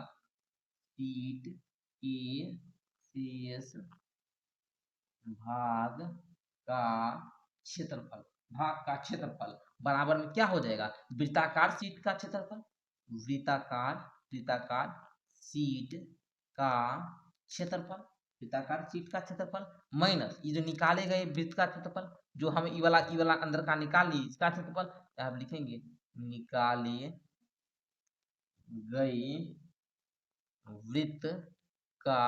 Speaker 1: सीट के शेष भाग का क्षेत्रफल, भाग का क्षेत्रफल बराबर में क्या हो जाएगा, वृत्ताकार सीट का क्षेत्रफल, वृत्ताकार वृत्ताकार सीट का क्षेत्रफल, वृत्ताकार सीट का क्षेत्रफल माइनस ये जो निकाले गए वृत्त का क्षेत्रफल, जो हम ई वाला अंदर का निकाल लिए इसका क्षेत्रफल, आप लिखेंगे निकाले गए वृत्त का,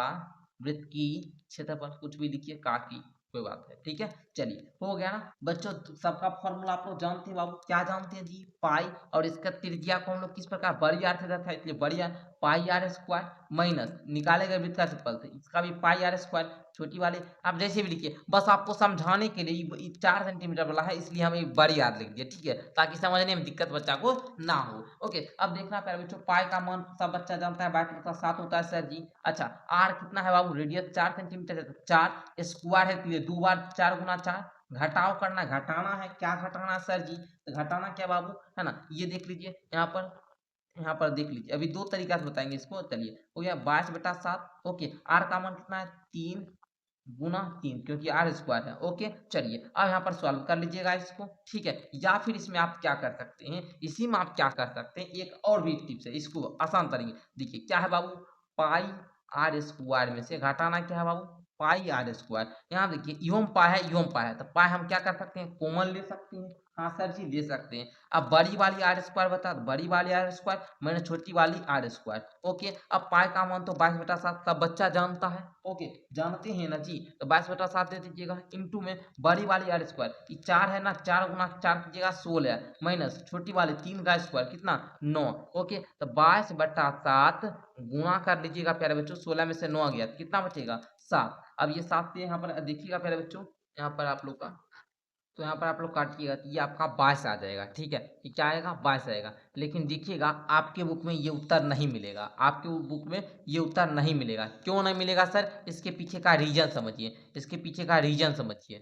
Speaker 1: वृत्त की क्षेत्रफल, कुछ भी लिखिए, का की कोई बात है, ठीक है। चलिए हो गया ना बच्चों, सबका फॉर्मूला आप लोग जानते हैं बाबू, क्या जानते हैं जी, पाई, और इसका त्रिज्या को हम लोग किस प्रकार बड़ी आर से दर्शाते हैं, इसलिए बड़ी R pi R square minus निकाले गए वृत्त का क्षेत्रफल थे, इसका भी पाई आर स्क्वायर, छोटी वाले आप जैसे भी लिखिए, बस आपको समझाने के लिए 4 सेंटीमीटर वाला है इसलिए हम एक बड़ी आर लिख दिए, ठीक है, ताकि समझने में दिक्कत बच्चा को ना हो। ओके अब देखना प्यारे बच्चों, पाई का मान सब बच्चा जानता है, बाईट का 7 होता है सर जी। अच्छा आर कितना है बाबू, रेडियस 4 सेंटीमीटर है, तो 4 स्क्वायर है, इसलिए 2 बार 4 × 4, घटाव करना घटाना है, क्या घटाना है सर जी, तो घटाना क्या बाबू है ना, ये देख लीजिए यहाँ पर देख लीजिए, अभी 2 तरीका से बताएंगे इसको। चलिए हो गया 22/7, ओके, आर का मान कितना है 3, गुना 3 क्योंकि आर स्क्वायर है। ओके चलिए अब यहाँ पर सॉल्व कर लीजिएगा इसको, ठीक है। या फिर इसमें आप क्या कर सकते हैं, इसी में आप क्या कर सकते हैं, एक और भी टिप्स है, इसको आसान तरीके देखिए क्या है बाबू, पाई आर स्क्वायर में से घटाना क्या है बाबू, पाई आर स्क्वायर। यहाँ देखिए इवम पाई है तो पाई हम क्या कर सकते हैं, कॉमन ले सकते हैं। हाँ सर जी दे सकते हैं। अब बड़ी वाली आर स्क्वायर बता, बड़ी वाली आर स्क्वायर मैंने छोटी वाली आर स्क्वायर। ओके अब पाई का मान तो 22/7 सब बच्चा जानता है। ओके जानते हैं ना जी, तो 22/7 दे दीजिएगा, इंटू में बड़ी वाली आर स्क्वायर ये 4 है ना, 4 गुना 4 कीजिएगा 16, माइनस छोटी वाली 3 का स्क्वायर कितना 9। ओके तो 22/7 गुणा कर लीजिएगा प्यारे बच्चों, 16 में से 9 गया तो कितना बचेगा 7। अब ये 7 से यहाँ पर देखिएगा प्यारे बच्चों, यहाँ पर आप लोग का, तो यहाँ पर आप लोग काटिएगा तो ये आपका 22 आ जाएगा, ठीक है। ये क्या आएगा 22 आएगा। लेकिन देखिएगा आपके बुक में ये उत्तर नहीं मिलेगा, आपके बुक में ये उत्तर नहीं मिलेगा। क्यों नहीं मिलेगा सर, इसके पीछे का रीजन समझिए, इसके पीछे का रीजन समझिए।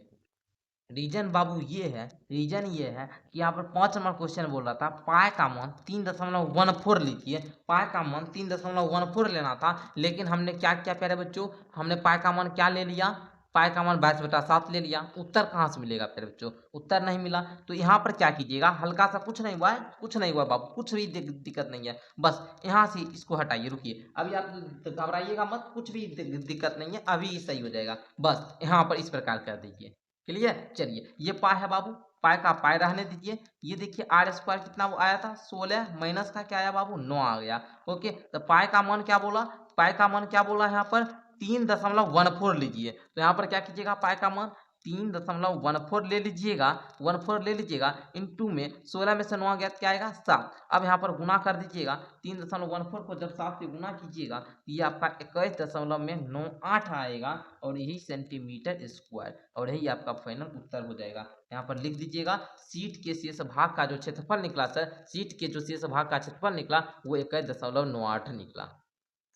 Speaker 1: रीजन बाबू ये है, रीजन ये है कि यहाँ पर 5 नंबर क्वेश्चन बोल रहा था पाई का मान 3.14 लीजिए, पाई का मान 3.14 लेना था। लेकिन हमने क्या किया प्यारे बच्चों, हमने पाई का मान क्या ले लिया, पाई का मान 22/7 ले लिया। उत्तर कहाँ से मिलेगा प्यारे बच्चों, उत्तर नहीं मिला। तो यहाँ पर क्या कीजिएगा, हल्का सा कुछ नहीं हुआ है, कुछ नहीं हुआ बाबू, कुछ भी दिक्कत नहीं है। बस यहाँ से इसको हटाइए, रुकिए अभी आप घबराइएगा मत, कुछ भी दिक्कत नहीं है, अभी सही हो जाएगा। बस यहाँ पर इस प्रकार कर दीजिए, क्लियर। चलिए ये पाई है बाबू, पाई का पाई रहने दीजिए। ये देखिए आर स्क्वायर कितना वो आया था 16, माइनस का क्या आया बाबू 9 आ गया। ओके तो पाई का मान क्या बोला, पाई का मान क्या बोला यहाँ पर 3.14 लीजिए। तो यहाँ पर क्या कीजिएगा, पाई का मान 3.14 ले लीजिएगा, 14 ले लीजिएगा, इंटू में 16 में से 9 गया तो क्या आएगा 7। अब यहाँ पर गुना कर दीजिएगा, 3.14 को जब 7 से गुना कीजिएगा ये आपका 21.98 आएगा, और यही सेंटीमीटर स्क्वायर, और यही आपका फाइनल उत्तर हो जाएगा। यहाँ पर लिख दीजिएगा सीट के शेष भाग का जो क्षेत्रफल निकला सर, सीट के जो शेष भाग का क्षेत्रफल निकला वो 21.98 निकला।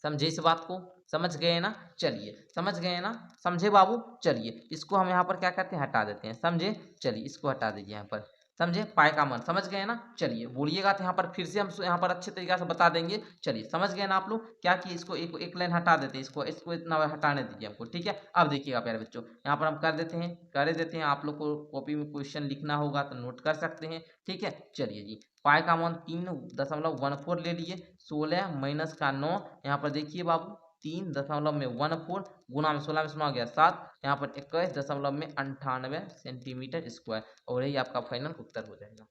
Speaker 1: समझे इस बात को, समझ गए ना। चलिए समझ गए ना, समझे बाबू। चलिए इसको हम यहाँ पर क्या करते हैं, हटा देते हैं, समझे। चलिए इसको हटा दीजिए यहाँ पर, समझे पाई का मान समझ गए ना। चलिए बोलिएगा तो यहाँ पर फिर से हम यहाँ पर अच्छे तरीके से बता देंगे। चलिए समझ गए ना आप लोग, क्या कि इसको एक लाइन हटा देते हैं, इसको इसको इतना हटाने दीजिए हमको, ठीक है। अब देखिएगा प्यारे बच्चों यहाँ पर हम कर देते हैं, आप लोग को कॉपी में क्वेश्चन लिखना होगा तो नोट कर सकते हैं, ठीक है। चलिए जी पाई का मान 3.14 ले लिए, 16 माइनस का 9, यहाँ पर देखिए बाबू 3.14 गुना में 16 में सुना गया 7, यहाँ पर 21.98 सेंटीमीटर स्क्वायर, और यही आपका फाइनल उत्तर हो जाएगा।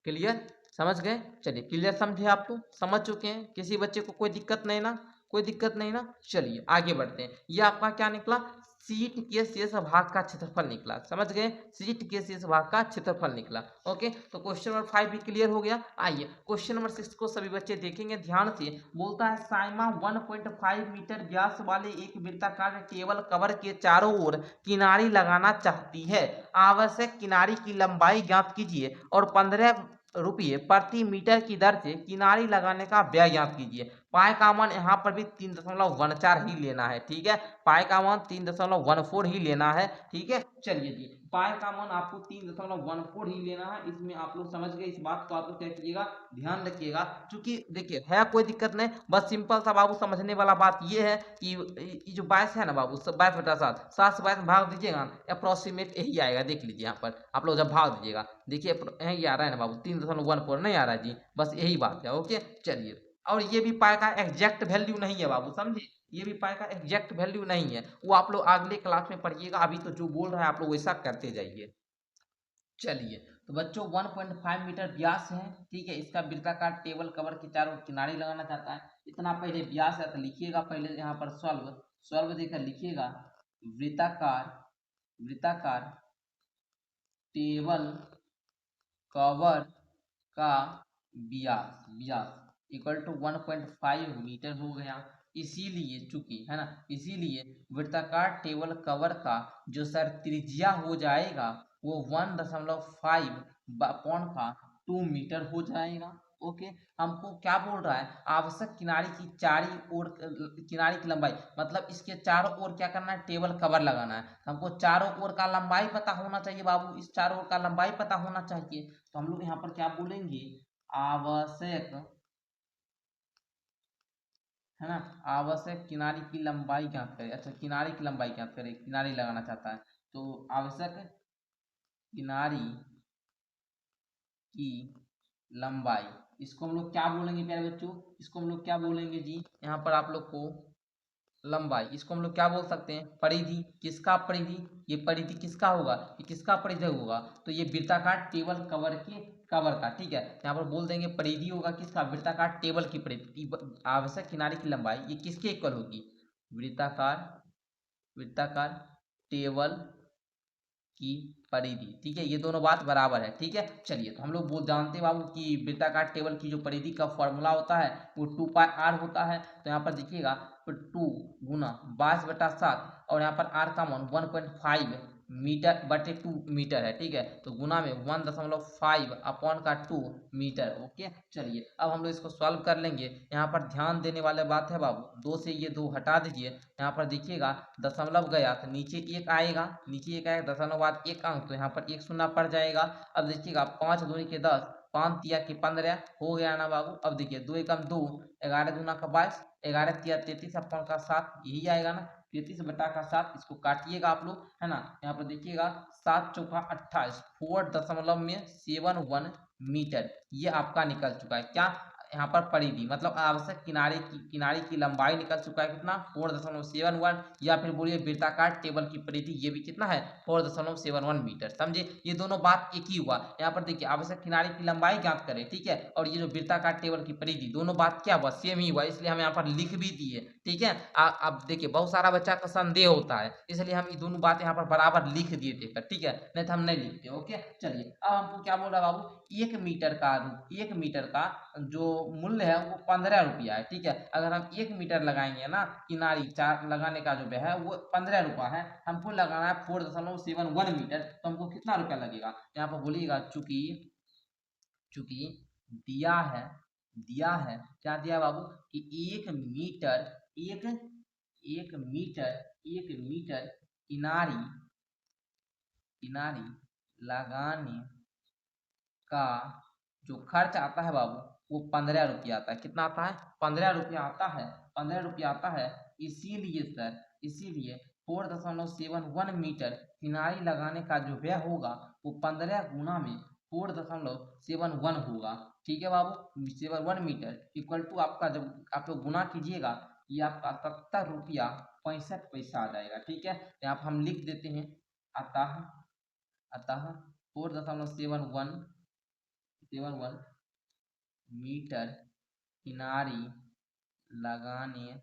Speaker 1: क्लियर, समझ गए। चलिए क्लियर समझे, आप तो समझ चुके हैं, किसी बच्चे को कोई दिक्कत नहीं ना, कोई दिक्कत नहीं ना। चलिए आगे बढ़ते हैं। ये आपका क्या निकला, सीट के शेष भाग का क्षेत्रफल निकला, समझ गए, सीट के शेष भाग का क्षेत्रफल निकला। ओके तो क्वेश्चन नंबर 5 भी क्लियर हो गया। आइए क्वेश्चन नंबर 6 को सभी बच्चे देखेंगे ध्यान से। बोलता है साइमा 1.5 मीटर व्यास वाले एक वृत्ताकार टेबल कवर के चारों ओर किनारी लगाना चाहती है, आवश्यक किनारी की लंबाई ज्ञात कीजिए और 15 रुपये प्रति मीटर की दर से किनारी लगाने का व्यय ज्ञात कीजिए। पाई का मान यहाँ पर भी 3.14 ही लेना है, ठीक है। पाई का मान 3.14 ही लेना है, ठीक है। चलिए जी पाई का मान आपको 3.14 ही लेना है, इसमें आप लोग समझ गए। इस बात को आप लोग क्या कीजिएगा, ध्यान रखिएगा, क्योंकि देखिए है कोई दिक्कत नहीं, बस सिंपल सा बाबू समझने वाला बात ये है कि ये जो 22 है ना बाबू, 22/7 7 से 22 में भाग दीजिएगा अप्रोक्सीमेट यही आएगा। देख लीजिए यहाँ पर आप लोग जब भाग दीजिएगा, देखिए यही आ रहा है ना बाबू, 3.14 नहीं आ रहा है जी, बस यही बात है। ओके चलिए, और ये भी पाई का एग्जैक्ट वैल्यू नहीं है बाबू, समझे, ये भी पाई का एग्जैक्ट वैल्यू नहीं है, वो आप लोग अगले क्लास में पढ़िएगा। अभी तो जो बोल रहा है आप लोग वैसा करते जाइए। चलिए तो बच्चों 1.5 मीटर व्यास है, ठीक है। इसका वृत्ताकार टेबल कवर के चारों किनारे लगाना चाहता है, इतना पहले व्यास है तो लिखिएगा पहले यहाँ पर सॉल्व, सॉल्व देकर लिखिएगा वृत्ताकार, वृत्ताकार टेबल कवर का व्यास, व्यास इक्वल टू 1.5 मीटर हो गया। इसीलिए चूंकि है ना, इसीलिए वृत्ताकार टेबल कवर का जो सर त्रिज्या हो जाएगा वो 1.5 पौंड का 2 मीटर हो जाएगा। ओके हमको क्या बोल रहा है, आवश्यक किनारी की चारी ओर, किनारी की लंबाई मतलब इसके चारों ओर क्या करना है, टेबल कवर लगाना है। हमको चारों ओर का लंबाई पता होना चाहिए बाबू, इस चारों ओर का लंबाई पता होना चाहिए। तो हम लोग यहाँ पर क्या बोलेंगे, आवश्यक है ना। आवश्यक किनारे की लंबाई ज्ञात करें। अच्छा, किनारे की लंबाई ज्ञात करें, किनारे लगाना चाहता है तो आवश्यक किनारी की लंबाई, इसको हम लोग क्या बोलेंगे प्यारे बच्चों, इसको हम लोग क्या बोलेंगे जी, यहाँ पर आप लोग को लंबाई, इसको हम लोग क्या बोल सकते हैं, परिधि। किसका परिधि, ये परिधि किसका होगा, ये किसका परिधि होगा, तो ये वृत्ताकार टेबल कवर के कवर का, ठीक है। यहाँ पर बोल देंगे परिधि होगा किसका, वृत्ताकार टेबल की परिधि। आवश्यक किनारे की लंबाई ये किसके इक्वल होगी, वृत्ताकार वृत्ताकार टेबल की परिधि, ठीक है। ये दोनों बात बराबर है, ठीक है। चलिए, तो हम लोग वो जानते हैं बाबू कि वृत्ताकार टेबल की जो परिधि का फॉर्मूला होता है वो 2πr होता है। तो यहाँ पर देखिएगा, तो 2 गुना 22/7 और यहाँ पर r का मान 1.5 मीटर बटे 2 मीटर है, ठीक है। तो गुना में 1.5 अपॉन का 2 मीटर, ओके। चलिए, अब हम लोग इसको सॉल्व कर लेंगे। यहाँ पर ध्यान देने वाले बात है बाबू, 2 से ये 2 हटा दीजिए। यहाँ पर देखिएगा दशमलव गया तो नीचे एक आएगा, नीचे एक आएगा, दशमलव बाद एक अंक, तो यहाँ पर एक शून्य पड़ जाएगा। अब देखिएगा 5 दूनी के 10, 5 तिया के 15 हो गया ना बाबू। अब देखिए 2 एकम 2, 11 दूना का 22, 11 तिया 33 अपॉन का 7, यही आएगा ना, 33/7। इसको काटिएगा आप लोग, है ना। यहाँ पर देखिएगा 7 चौका 28, 4.71 मीटर, ये आपका निकल चुका है क्या, यहाँ पर परिधि मतलब आवश्यक किनारे की लंबाई निकल चुका है कितना, 4.71, या फिर बोलिए वृत्ताकार टेबल की परिधि ये भी कितना है, 4.71 मीटर। समझे, ये दोनों बात एक ही हुआ। यहाँ पर देखिए आवश्यक किनारे की लंबाई ज्ञात करें, ठीक है, और ये जो वृत्ताकार टेबल की परिधि, दोनों बात क्या हुआ, सेम ही हुआ, इसलिए हम यहाँ पर लिख भी दिए, ठीक है। अब देखिए बहुत सारा बच्चा का संदेह होता है, इसलिए हम ये दोनों बात यहाँ पर बराबर लिख दिए थे, ठीक है, नहीं तो हम नहीं लिखते, ओके। चलिए, अब हमको क्या बोल रहा है बाबू, 1 मीटर का जो मूल्य है वो 15 रुपया है, ठीक है। अगर हम 1 मीटर लगाएंगे ना, किनारी चार लगाने का जो है वो 15 रुपया है, हमको लगाना है 4.71 मीटर, तो हमको कितना रुपया लगेगा, यहाँ पर बोलिएगा। चूंकि चूंकि दिया है क्या दिया बाबू, कि 1 मीटर किनारी लगाने का जो खर्च आता है बाबू वो 15 रुपया आता है। कितना आता है, 15 रुपया आता है, 15 रुपया आता है। इसीलिए 4.71 मीटर किनारी लगाने का जो व्यय होगा वो 15 गुना में 4.71 होगा, ठीक है बाबू। 71 मीटर इक्वल टू आपका, जब आप लोग गुना कीजिएगा, ये आपका 77 रुपया 65 पैसा आ जाएगा, ठीक है। यहाँ पर हम लिख देते हैं, अतः अतः 4.71 मीटर किनारी लगाने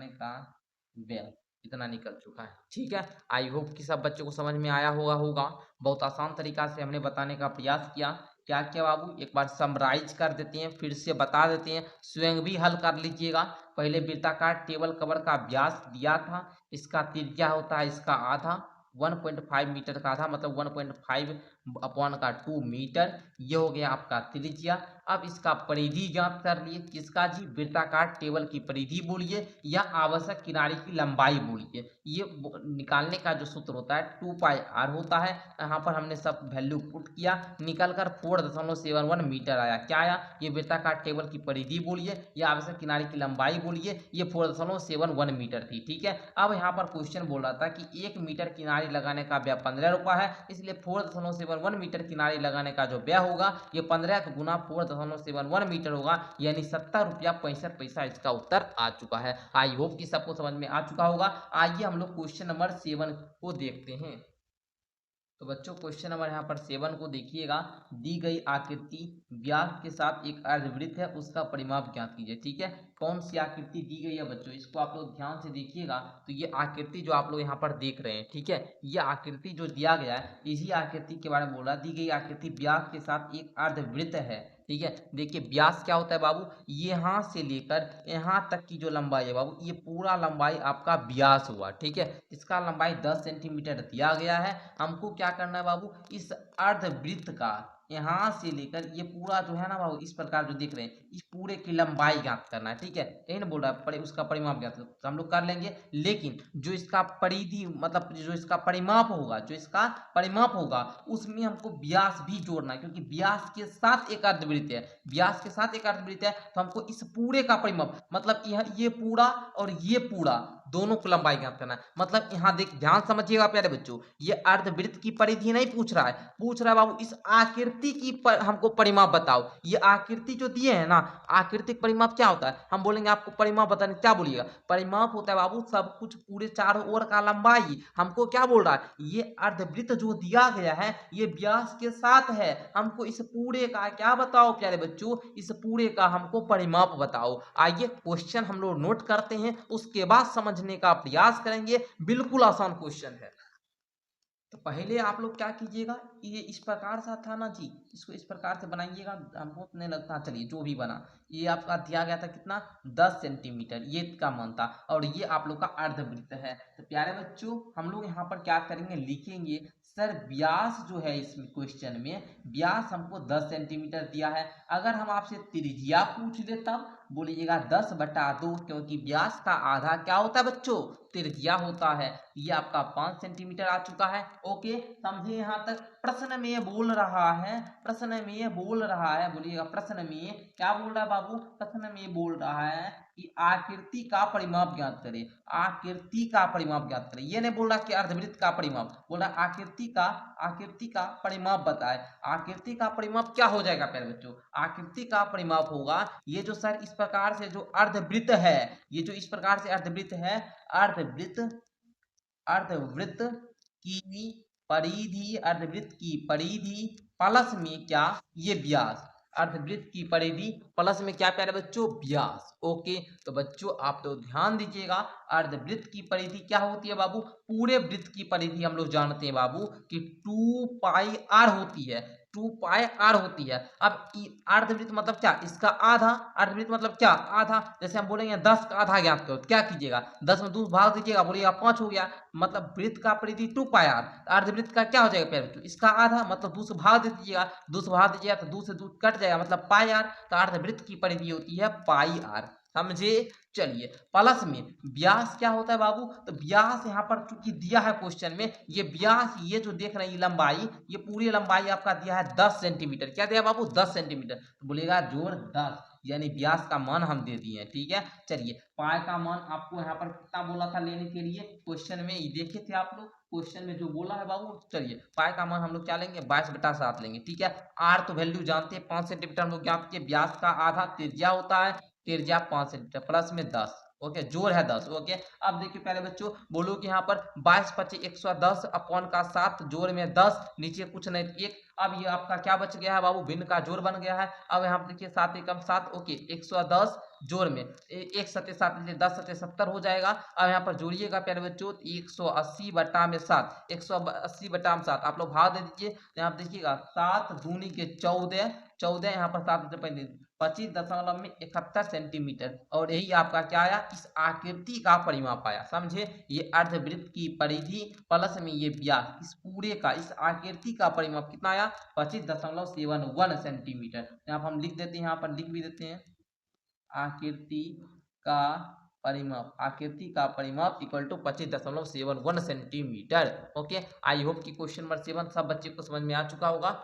Speaker 1: का व्यय इतना निकल चुका है, ठीक है। आई होप कि सब बच्चों को समझ में आया होगा। बहुत आसान तरीका से हमने बताने का प्रयास किया। क्या क्या बाबू, एक बार समराइज कर देते हैं, फिर से बता देते हैं, स्वयं भी हल कर लीजिएगा। पहले वृत्ताकार टेबल कवर का व्यास दिया था, इसका त्रिज्या होता है इसका आधा, 1.5 मीटर का आधा मतलब 1.5 अपॉन का 2 मीटर, ये हो गया आपका त्रिज्या। अब इसका परिधि ज्ञात कर लिए, किसका जी, वृत्ताकार टेबल की परिधि बोलिए या आवश्यक किनारे की लंबाई बोलिए, ये निकालने का जो सूत्र होता है 2πr होता है। यहाँ पर हमने सब वैल्यू पुट किया, निकल कर 4.71 मीटर आया। क्या आया, ये वृत्ताकार टेबल की परिधि बोलिए या आवश्यक किनारे की लंबाई बोलिए, ये 4.71 मीटर थी, ठीक है। अब यहाँ पर क्वेश्चन बोल रहा था कि 1 मीटर किनारे लगाने का व्यय 15 रुपया है, इसलिए 4.71 मीटर किनारे लगाने का जो व्यय होगा ये 15 गुना 4.71 मीटर होगा, यानी 70 रुपया 65 पैसा इसका उत्तर आ चुका है। आई होप कि सबको समझ में आ चुका होगा। आइए हम लोग क्वेश्चन नंबर 7 को देखते हैं। तो बच्चों क्वेश्चन नंबर यहाँ पर 7 को देखिएगा, दी गई आकृति व्यास के साथ एक अर्धवृत्त है, उसका परिमाप ज्ञात कीजिए, ठीक है। कौन सी आकृति दी गई है बच्चों, इसको आप लोग ध्यान से देखिएगा। तो ये आकृति जो आप लोग यहाँ पर देख रहे हैं, ठीक है, ये आकृति जो दिया गया है इसी आकृति के बारे में बोला। दी गई आकृति व्यास के साथ एक अर्धवृत्त है, ठीक है। देखिए व्यास क्या होता है बाबू, यहाँ से लेकर यहाँ तक की जो लंबाई है बाबू, ये पूरा लंबाई आपका व्यास हुआ, ठीक है। इसका लंबाई 10 सेंटीमीटर दिया गया है। हमको क्या करना है बाबू, इस अर्धवृत्त का यहाँ से लेकर ये पूरा जो है ना बाबू इस प्रकार जो देख रहे हैं इस पूरे की लंबाई ज्ञात करना है, ठीक है। यही ना बोल रहा है उसका परिमाप ज्ञात करना, तो हम लोग कर लेंगे। लेकिन जो इसका परिधि मतलब जो इसका परिमाप होगा, जो इसका परिमाप होगा उसमें हमको व्यास भी जोड़ना है, क्योंकि व्यास के साथ एक अर्धवृत्त है, व्यास के साथ एक अर्धवृत्त है, तो हमको इस पूरे का परिमाप मतलब ये पूरा और ये पूरा दोनों को लंबाई ज्ञात करना है। मतलब यहाँ देख ध्यान समझिएगा प्यारे बच्चों, ये अर्धवृत्त की परिधि नहीं पूछ रहा है, पूछ रहा है बाबू इस आकृति की हमको परिमाप बताओ। ये आकृति जो दिए है ना, आकृतिक परिमाप क्या होता है, हम बोलेंगे आपको परिमाप बताने, क्या बोलिएगा, परिमाप होता है बाबू सब कुछ पूरे चारों ओर का लंबाई। हमको क्या बोल रहा है, ये अर्धवृत्त जो दिया गया है ये व्यास के साथ है, हमको इस पूरे का क्या बताओ प्यारे बच्चों, इस पूरे का हमको परिमाप बताओ। आइए क्वेश्चन हम लोग नोट करते हैं, उसके बाद समझने का प्रयास करेंगे। बिल्कुल आसान क्वेश्चन है। तो पहले आप लोग क्या कीजिएगा, ये इस प्रकार सा था ना जी, इसको इस प्रकार से बनाइएगा, हमको नहीं लगता, चलिए जो भी बना, ये आपका दिया गया था कितना 10 सेंटीमीटर ये का मान था, और ये आप लोग का अर्धवृत्त है। तो प्यारे बच्चों हम लोग यहाँ पर क्या करेंगे, लिखेंगे सर व्यास जो है इस क्वेश्चन में व्यास हमको 10 सेंटीमीटर दिया है। अगर हम आपसे त्रिज्या पूछ ले तब बोलिएगा 10/2, क्योंकि व्यास का आधा क्या होता है बच्चों, त्रिज्या होता है। ये आपका 5 सेंटीमीटर आ चुका है। ओके समझे यहाँ तक। प्रश्न में बोल रहा है, प्रश्न में बोल रहा है, बोलिएगा प्रश्न में क्या बोल रहा है बाबू, प्रश्न में बोल रहा है कि आकृति का परिमाप ज्ञात करें, आकृति का परिमाप ज्ञात करें। ये नहीं बोल रहा कि अर्धवृत्त का परिमाप, बोल रहा आकृति का परिमाप बताए। आकृति का परिमाप क्या हो जाएगा प्यारे बच्चों, आकृति का परिमाप होगा ये जो सर इस प्रकार से जो अर्धवृत्त है, ये जो इस प्रकार से अर्धवृत्त है, अर्धवृत्त की परिधि, अर्धवृत्त की परिधि प्लस में क्या, ये व्यास, अर्धवृत्त की परिधि प्लस में क्या प्यारे बच्चों, व्यास। ओके तो बच्चों आप तो ध्यान दीजिएगा, अर्धवृत्त की परिधि क्या होती है बाबू, पूरे वृत्त की परिधि हम लोग जानते हैं बाबू कि 2πr होती है, 2πr होती है। अब अर्धवृत्त मतलब क्या, इसका आधा, अर्धवृत्त मतलब क्या, आधा। जैसे हम बोलेंगे 10 का आधा ज्ञात करो, क्या कीजिएगा 10 में 2 भाग दीजिएगा, बोलिएगा 5 हो गया, मतलब वृत्त का परिधि 2πr, अर्धवृत्त का क्या हो जाएगा प्यारे बच्चों, इसका आधा, मतलब 2 से भाग दे दीजिएगा, 2 से भाग दीजिएगा तो 2 से 2 कट जाएगा, मतलब πr, तो अर्धवृत्त की परिधि होती है πr, समझे। चलिए प्लस में व्यास क्या होता है बाबू, तो व्यास यहाँ पर चूंकि दिया है क्वेश्चन में, ये व्यास ये जो देख रहे हैं लंबाई, ये पूरी लंबाई आपका दिया है 10 सेंटीमीटर, क्या दिया बाबू 10 सेंटीमीटर, तो बोलेगा जोड़ 10, यानी व्यास का मान हम दे दिए हैं, ठीक है। चलिए पाई का मान आपको यहाँ पर कितना बोला था लेने के लिए, क्वेश्चन में ये देखे थे आप लोग, क्वेश्चन में जो बोला है बाबू। चलिए पाई का मान हम लोग क्या लेंगे 22/7 लेंगे, ठीक है। आर तो वैल्यू जानते हैं 5 सेंटीमीटर हम लोग ज्ञात किए, व्यास का आधा त्रिज्या होता है, त्रिज्या 5 सेंटीमीटर प्लस में 10, ओके जोड़ है 10। ओके अब देखिए पहले बच्चों बोलो कि यहाँ पर 22×5 = 110 जोड़ में 10, नीचे कुछ नहीं 1। अब ये आपका क्या बच गया है बाबू, भिन्न का जोड़ बन गया है। अब यहाँ पर देखिए 7 एकम 7, ओके 110 जोड़ में 1 7 7 10 7 70 हो जाएगा। अब यहाँ पर जोड़िएगा प्यारे बच्चों 180/7, 180/7 आप लोग भाग दे दीजिए, यहाँ पर देखिएगा 7 दूनी के 14, 14 यहाँ पर 7 25.71 सेंटीमीटर, और यही आपका क्या आया, इस आकृति का परिमाप आया, समझे। ये अर्धवृत्त की परिधि प्लस में ये व्यास, इस पूरे का इस आकृति का परिमाप कितना आया 25.71 सेंटीमीटर। यहाँ पर हम लिख देते हैं, यहाँ पर लिख भी देते हैं आकृति का परिमाप, आकृति का परिमाप equal to 25.71 centimetre. Okay I hope कि क्वेश्चन नंबर 7 सब बच्चे को समझ में आ चुका होगा।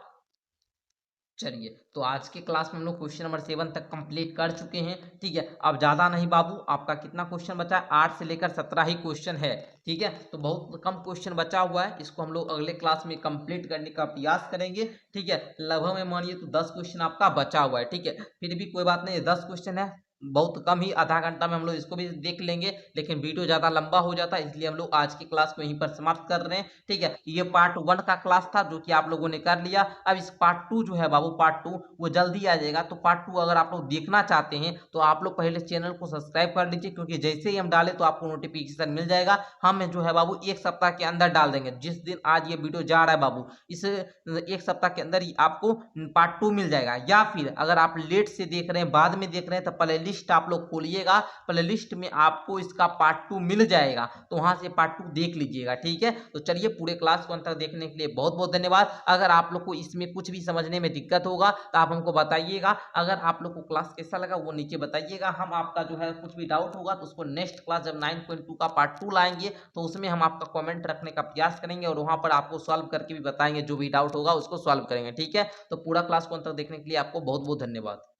Speaker 1: चलिए तो आज के क्लास में हम लोग क्वेश्चन नंबर 7 तक कंप्लीट कर चुके हैं, ठीक है। अब ज़्यादा नहीं बाबू, आपका कितना क्वेश्चन बचा है, 8 से लेकर 17 ही क्वेश्चन है, ठीक है। तो बहुत कम क्वेश्चन बचा हुआ है, इसको हम लोग अगले क्लास में कंप्लीट करने का प्रयास करेंगे, ठीक है। लगभग में मानिए तो 10 क्वेश्चन आपका बचा हुआ है, ठीक है। फिर भी कोई बात नहीं, 10 क्वेश्चन है, बहुत कम ही, आधा घंटा में हम लोग इसको भी देख लेंगे, लेकिन वीडियो ज़्यादा लंबा हो जाता है, इसलिए हम लोग आज की क्लास को यहीं पर समाप्त कर रहे हैं, ठीक है। ये पार्ट 1 का क्लास था जो कि आप लोगों ने कर लिया। अब इस पार्ट 2 जो है बाबू, पार्ट 2 वो जल्दी आ जाएगा, तो पार्ट 2 अगर आप लोग देखना चाहते हैं तो आप लोग पहले चैनल को सब्सक्राइब कर लीजिए, क्योंकि जैसे ही हम डालें तो आपको नोटिफिकेशन मिल जाएगा। हम जो है बाबू 1 सप्ताह के अंदर डाल देंगे, जिस दिन आज ये वीडियो जा रहा है बाबू, इस 1 सप्ताह के अंदर ही आपको पार्ट 2 मिल जाएगा। या फिर अगर आप लेट से देख रहे हैं, बाद में देख रहे हैं, तो पहले लिस्ट आप लोग खोलिएगा, प्ले लिस्ट में आपको इसका पार्ट 2 मिल जाएगा, तो वहां से पार्ट 2 देख लीजिएगा। ठीक है, तो चलिए पूरे क्लास को अंतर देखने के लिए बहुत बहुत धन्यवाद। अगर आप लोग को इसमें कुछ भी समझने में दिक्कत होगा तो आप हमको बताइएगा। अगर आप लोग को क्लास कैसा लगा वो नीचे बताइएगा। हम आपका जो है कुछ भी डाउट होगा तो उसको नेक्स्ट क्लास जब 9.2 का पार्ट 2 लाएंगे तो उसमें हम आपका कमेंट रखने का प्रयास करेंगे और वहां पर आपको सॉल्व करके भी बताएंगे, जो भी डाउट होगा उसको सॉल्व करेंगे। ठीक है, तो पूरा क्लास को अंतर देखने के लिए आपको बहुत बहुत धन्यवाद।